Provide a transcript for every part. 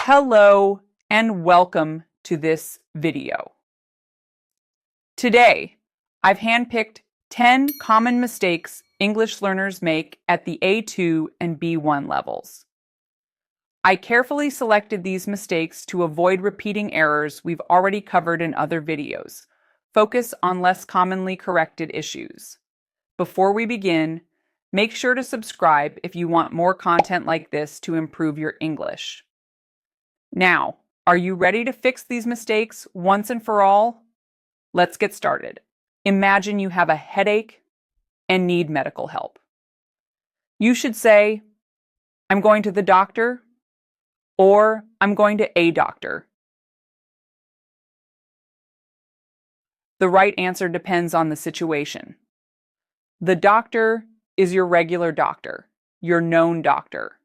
Hello and welcome to this video. Today, I've handpicked 10 common mistakes English learners make at the A2 and B1 levels. I carefully selected these mistakes to avoid repeating errors we've already covered in other videos. Focus on less commonly corrected issues. Before we begin, make sure to subscribe if you want more content like this to improve your English. Now, are you ready to fix these mistakes once and for all? Let's get started. Imagine you have a headache and need medical help. You should say, "I'm going to the doctor," or "I'm going to a doctor." The right answer depends on the situation. The doctor is your regular doctor, your known doctor.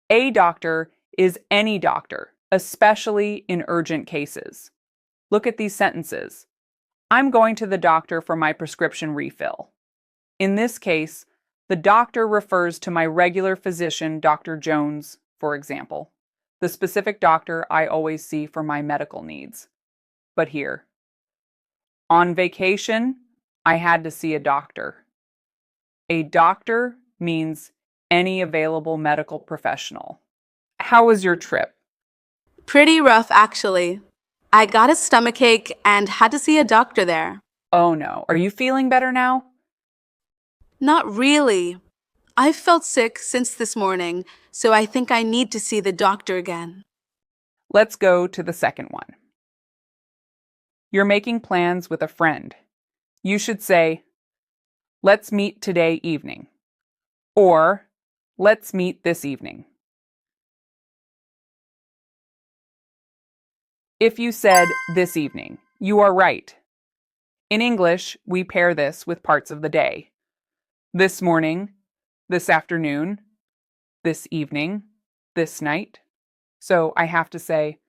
A doctor is any doctor, especially in urgent cases. Look at these sentences. I'm going to the doctor for my prescription refill. In this case, the doctor refers to my regular physician, Dr. Jones, for example, the specific doctor I always see for my medical needs. But here, on vacation, I had to see a doctor. A doctor means any available medical professional. How was your trip? Pretty rough, actually. I got a stomachache and had to see a doctor there. Oh no, are you feeling better now? Not really. I've felt sick since this morning, so I think I need to see the doctor again. Let's go to the second one. You're making plans with a friend. You should say, "Let's meet today evening," or "Let's meet this evening." If you said "this evening," you are right. In English, we pair this with parts of the day. This morning, this afternoon, this evening, this night. So I have to say,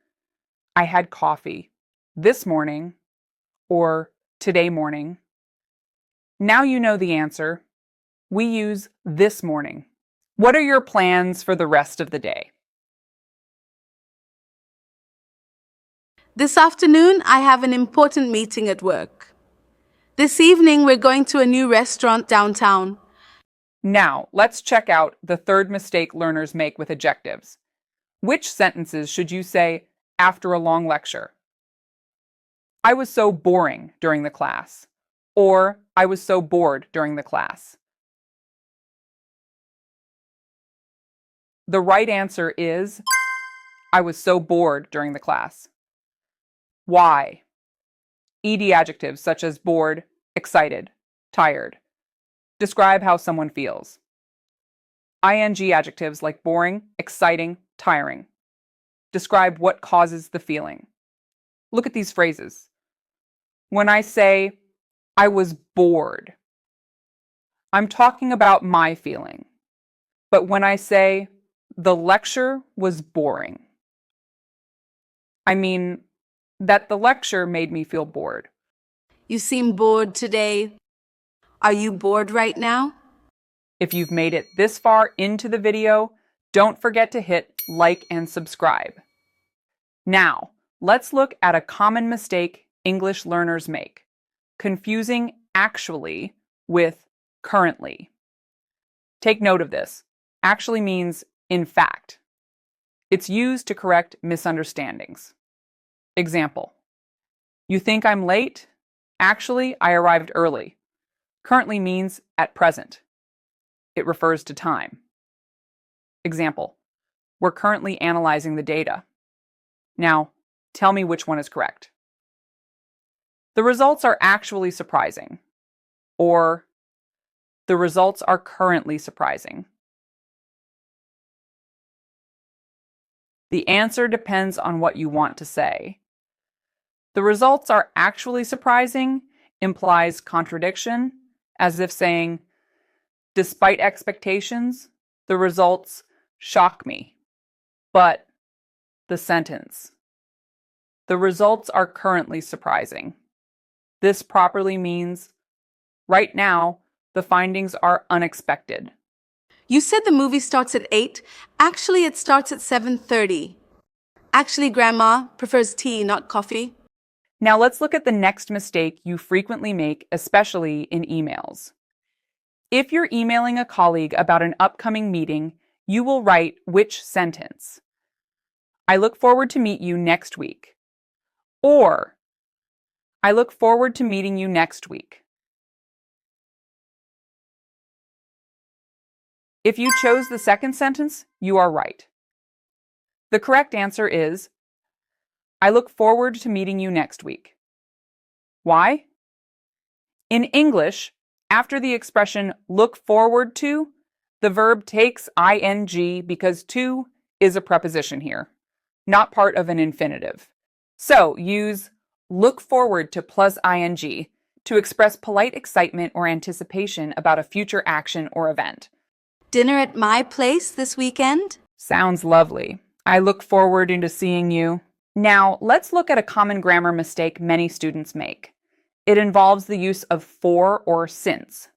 "I had coffee this morning," or "today morning." Now you know the answer. We use "this morning." What are your plans for the rest of the day? This afternoon, I have an important meeting at work. This evening, we're going to a new restaurant downtown. Now, let's check out the third mistake learners make with adjectives. Which sentences should you say after a long lecture? I was so boring during the class, or I was so bored during the class. The right answer is, I was so bored during the class. Why? ED adjectives such as bored, excited, tired describe how someone feels. ING adjectives like boring, exciting, tiring describe what causes the feeling. Look at these phrases. When I say, "I was bored," I'm talking about my feeling. But when I say, "The lecture was boring," I mean that the lecture made me feel bored. You seem bored today. Are you bored right now? If you've made it this far into the video, don't forget to hit like and subscribe. Now, let's look at a common mistake English learners make: confusing actually with currently. Take note of this. Actually means in fact. It's used to correct misunderstandings. Example: you think I'm late? Actually, I arrived early. Currently means at present. It refers to time. Example: we're currently analyzing the data. Now, tell me which one is correct. The results are actually surprising, or the results are currently surprising. The answer depends on what you want to say. The results are actually surprising implies contradiction, as if saying, despite expectations, the results shock me. But the sentence, the results are currently surprising. This properly means, right now, the findings are unexpected. You said the movie starts at 8. Actually, it starts at 7:30. Actually, Grandma prefers tea, not coffee. Now let's look at the next mistake you frequently make, especially in emails. If you're emailing a colleague about an upcoming meeting, you will write which sentence? I look forward to meet you next week. Or, I look forward to meeting you next week. If you chose the second sentence, you are right. The correct answer is, I look forward to meeting you next week. Why? In English, after the expression look forward to, the verb takes ing because to is a preposition here, not part of an infinitive. So use look forward to plus ing to express polite excitement or anticipation about a future action or event. Dinner at my place this weekend? Sounds lovely. I look forward to seeing you. Now, let's look at a common grammar mistake many students make. It involves the use of for or since.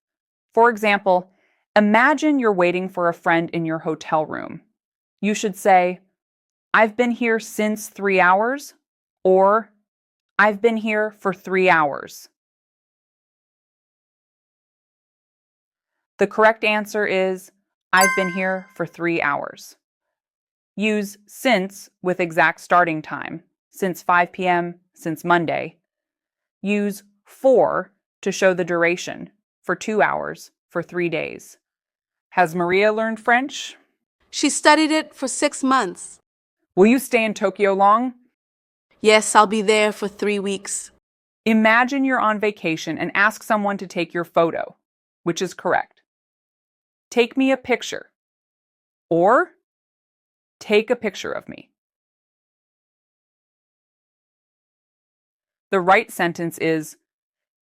For example, imagine you're waiting for a friend in your hotel room. You should say, I've been here since 3 hours, or I've been here for 3 hours. The correct answer is, I've been here for 3 hours. Use since with exact starting time, since 5 p.m., since Monday. Use for to show the duration, for 2 hours, for 3 days. Has Maria learned French? She studied it for 6 months. Will you stay in Tokyo long? Yes, I'll be there for 3 weeks. Imagine you're on vacation and ask someone to take your photo, which is correct. Take me a picture, or take a picture of me. The right sentence is,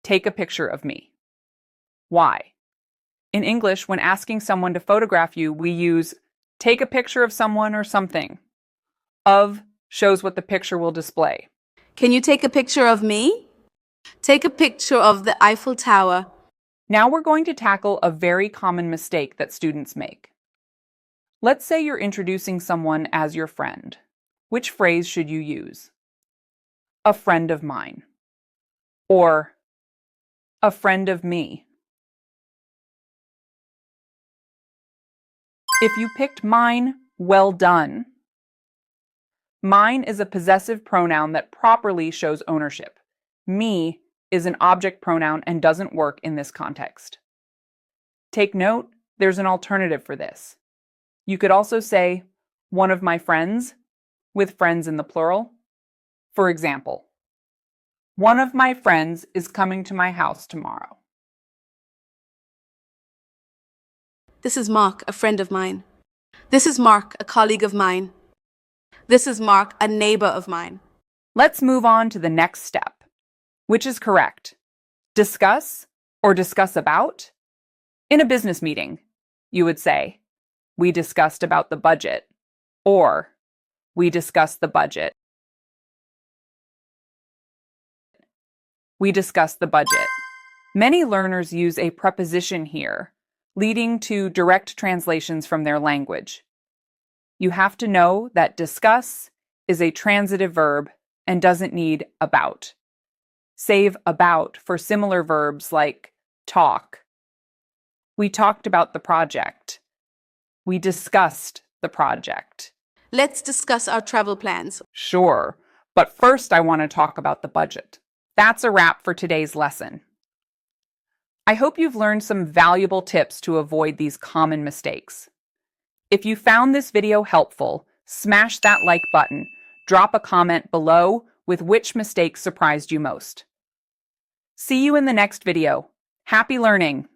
take a picture of me. Why? In English, when asking someone to photograph you, we use take a picture of someone or something. Of shows what the picture will display. Can you take a picture of me? Take a picture of the Eiffel Tower. Now we're going to tackle a very common mistake that students make. Let's say you're introducing someone as your friend. Which phrase should you use? A friend of mine. Or a friend of me. If you picked mine, well done. Mine is a possessive pronoun that properly shows ownership. Me is an object pronoun and doesn't work in this context. Take note, there's an alternative for this. You could also say, one of my friends, with friends in the plural. For example, one of my friends is coming to my house tomorrow. This is Mark, a friend of mine. This is Mark, a colleague of mine. This is Mark, a neighbor of mine. Let's move on to the next step. Which is correct? Discuss or discuss about? In a business meeting, you would say, we discussed about the budget, or we discussed the budget. We discussed the budget. Many learners use a preposition here, leading to direct translations from their language. You have to know that discuss is a transitive verb and doesn't need about. Save about for similar verbs like talk. We talked about the project. We discussed the project. Let's discuss our travel plans. Sure, but first I want to talk about the budget. That's a wrap for today's lesson. I hope you've learned some valuable tips to avoid these common mistakes. If you found this video helpful, smash that like button, drop a comment below with which mistake surprised you most. See you in the next video. Happy learning!